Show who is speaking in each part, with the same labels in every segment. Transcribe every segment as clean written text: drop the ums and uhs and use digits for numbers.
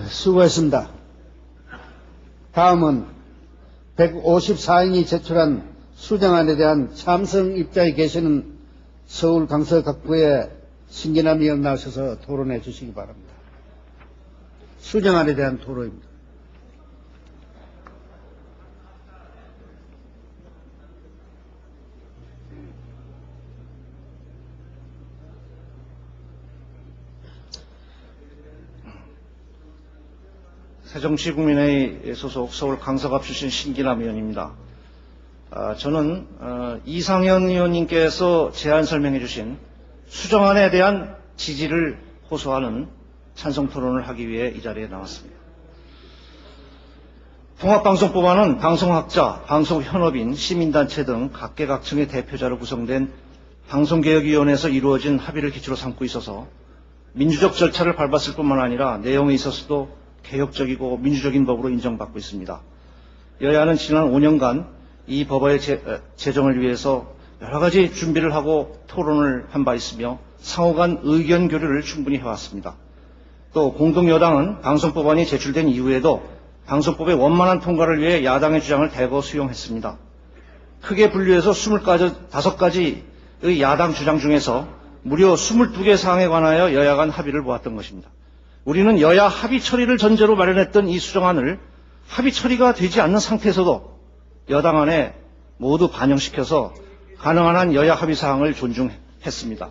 Speaker 1: 수고했습니다. 다음은 154인이 제출한 수정안에 대한 참석 입장에 계시는 서울강서갑구의 신기남 의원 나오셔서 토론해 주시기 바랍니다. 수정안에 대한 토론입니다.
Speaker 2: 새정치국민회의 소속 서울 강서갑 출신 신기남 의원입니다. 저는 이상현 의원님께서 제안 설명해 주신 수정안에 대한 지지를 호소하는 찬성 토론을 하기 위해 이 자리에 나왔습니다. 통합방송법안은 방송학자, 방송현업인, 시민단체 등 각계각층의 대표자로 구성된 방송개혁위원회에서 이루어진 합의를 기초로 삼고 있어서 민주적 절차를 밟았을 뿐만 아니라 내용에 있어서도 개혁적이고 민주적인 법으로 인정받고 있습니다. 여야는 지난 5년간 이 법의 제정을 위해서 여러 가지 준비를 하고 토론을 한 바 있으며 상호간 의견 교류를 충분히 해왔습니다. 또 공동여당은 방송법안이 제출된 이후에도 방송법의 원만한 통과를 위해 야당의 주장을 대거 수용했습니다. 크게 분류해서 25가지의 야당 주장 중에서 무려 22개 사항에 관하여 여야 간 합의를 보았던 것입니다. 우리는 여야 합의 처리를 전제로 마련했던 이 수정안을 합의 처리가 되지 않는 상태에서도 여당 안에 모두 반영시켜서 가능한 한 여야 합의 사항을 존중했습니다.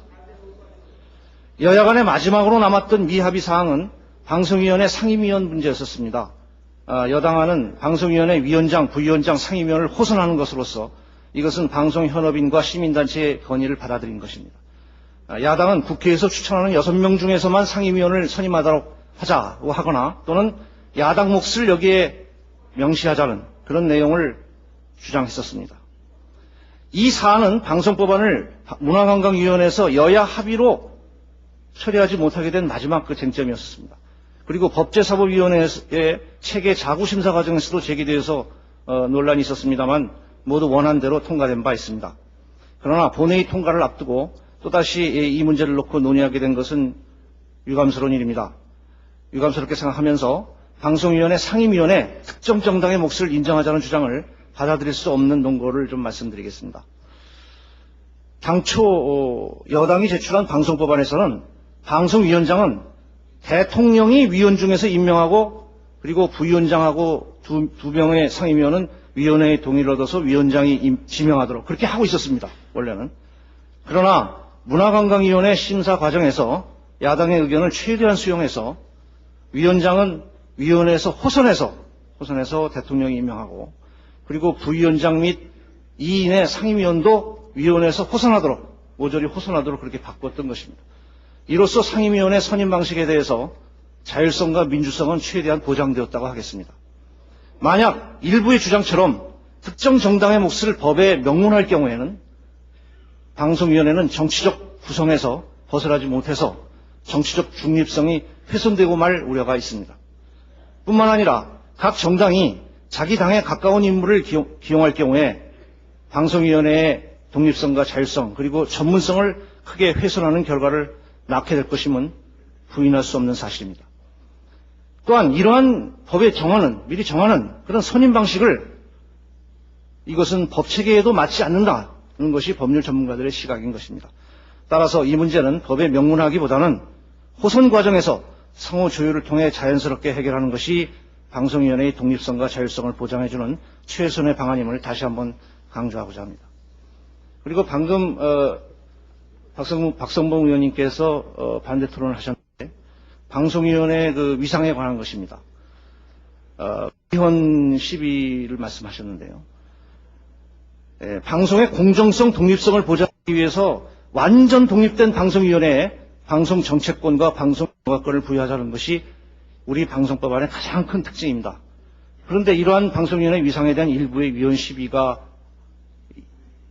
Speaker 2: 여야 간에 마지막으로 남았던 미합의 사항은 방송위원회 상임위원 문제였었습니다. 여당안은 방송위원회 위원장, 부위원장, 상임위원을 호선하는 것으로서 이것은 방송현업인과 시민단체의 건의를 받아들인 것입니다. 야당은 국회에서 추천하는 6명 중에서만 상임위원을 선임하도록 하자고 하거나 또는 야당 몫을 여기에 명시하자는 그런 내용을 주장했었습니다. 이 사안은 방송법안을 문화관광위원회에서 여야 합의로 처리하지 못하게 된 마지막 그 쟁점이었습니다. 그리고 법제사법위원회의 체계 자구심사 과정에서도 제기되어서 논란이 있었습니다만 모두 원안대로 통과된 바 있습니다. 그러나 본회의 통과를 앞두고 또다시 이 문제를 놓고 논의하게 된 것은 유감스러운 일입니다. 유감스럽게 생각하면서 방송위원회 상임위원회 특정 정당의 몫을 인정하자는 주장을 받아들일 수 없는 논거를 좀 말씀드리겠습니다. 당초 여당이 제출한 방송법안에서는 방송위원장은 대통령이 위원 중에서 임명하고 그리고 부위원장하고 두 명의 상임위원은 위원회의 동의를 얻어서 위원장이 지명하도록 그렇게 하고 있었습니다. 원래는. 그러나 문화관광위원회 심사 과정에서 야당의 의견을 최대한 수용해서 위원장은 위원회에서 호선해서 대통령이 임명하고 그리고 부위원장 및 2인의 상임위원도 위원회에서 모조리 호선하도록 그렇게 바꿨던 것입니다. 이로써 상임위원회 선임 방식에 대해서 자율성과 민주성은 최대한 보장되었다고 하겠습니다. 만약 일부의 주장처럼 특정 정당의 몫을 법에 명문할 경우에는 방송위원회는 정치적 구성에서 벗어나지 못해서 정치적 중립성이 훼손되고 말 우려가 있습니다. 뿐만 아니라 각 정당이 자기 당에 가까운 인물을 기용할 경우에 방송위원회의 독립성과 자율성 그리고 전문성을 크게 훼손하는 결과를 낳게 될 것임은 부인할 수 없는 사실입니다. 또한 이러한 법에 미리 정하는 그런 선임 방식을 이것은 법체계에도 맞지 않는다는 것이 법률 전문가들의 시각인 것입니다. 따라서 이 문제는 법에 명문하기보다는 호선 과정에서 상호 조율을 통해 자연스럽게 해결하는 것이 방송위원회의 독립성과 자율성을 보장해주는 최선의 방안임을 다시 한번 강조하고자 합니다. 그리고 방금 박성봉 의원님께서 반대 토론을 하셨는데 방송위원회 그 위상에 관한 것입니다. 위헌 시비를 말씀하셨는데요. 방송의 공정성, 독립성을 보장하기 위해서 완전 독립된 방송위원회에 방송 정책권과 방송 영화권을 부여하자는 것이 우리 방송법안의 가장 큰 특징입니다. 그런데 이러한 방송위원회 위상에 대한 일부의 위헌 시비가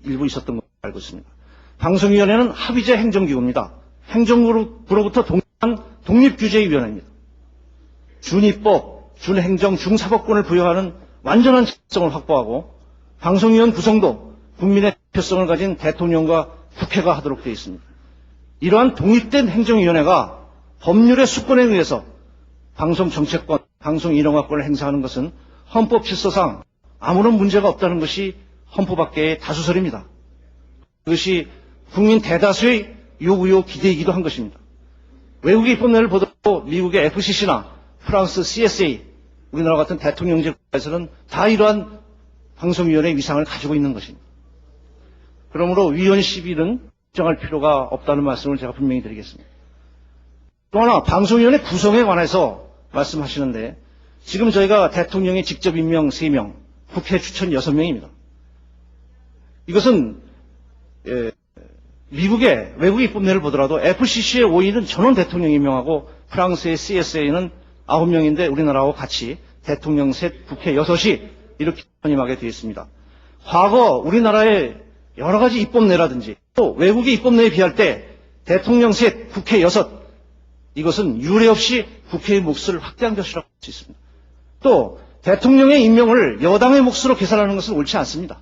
Speaker 2: 일부 있었던 것으로 알고 있습니다. 방송위원회는 합의제 행정기구입니다. 행정부로부터 독립한 독립규제위원회입니다. 준입법, 준행정, 중사법권을 부여하는 완전한 자율성을 확보하고 방송위원 구성도 국민의 대표성을 가진 대통령과 국회가 하도록 되어 있습니다. 이러한 독립된 행정위원회가 법률의 수권에 의해서 방송 정책권, 방송 인허가권을 행사하는 것은 헌법 질서상 아무런 문제가 없다는 것이 헌법학계의 다수설입니다. 그것이 국민 대다수의 요구요 기대이기도 한 것입니다. 외국의 입법례를 보더라도 미국의 FCC나 프랑스 CSA, 우리나라 같은 대통령제 국가에서는 다 이러한 방송위원회 위상을 가지고 있는 것입니다. 그러므로 위원 시비는 걱정할 필요가 없다는 말씀을 제가 분명히 드리겠습니다. 또 하나 방송위원회 구성에 관해서 말씀하시는데 지금 저희가 대통령의 직접 임명 3명, 국회 추천 6명입니다. 이것은 미국의 외국의 입법례를 보더라도 FCC의 5인은 전원 대통령이 임명하고 프랑스의 CSA는 9명인데 우리나라하고 같이 대통령 셋, 국회 6이 이렇게 선임하게 되어 있습니다. 과거 우리나라의 여러 가지 입법례라든지 또 외국의 입법례에 비할 때 대통령 셋, 국회 6 이것은 유례 없이 국회의 몫을 확대한 것이라고 할 수 있습니다. 또 대통령의 임명을 여당의 몫으로 계산하는 것은 옳지 않습니다.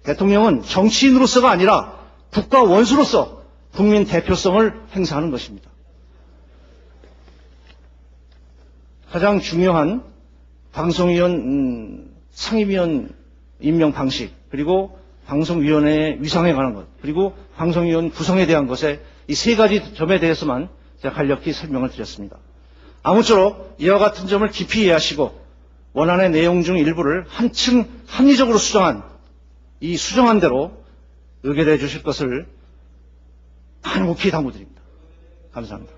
Speaker 2: 대통령은 정치인으로서가 아니라 국가 원수로서 국민 대표성을 행사하는 것입니다. 가장 중요한 방송위원, 상임위원 임명 방식, 그리고 방송위원회의 위상에 관한 것, 그리고 방송위원 구성에 대한 것에 이 3가지 점에 대해서만 제가 간략히 설명을 드렸습니다. 아무쪼록 이와 같은 점을 깊이 이해하시고 원안의 내용 중 일부를 한층 합리적으로 수정한 이 수정한 대로 의결해 주실 것을 간곡히 당부드립니다. 감사합니다.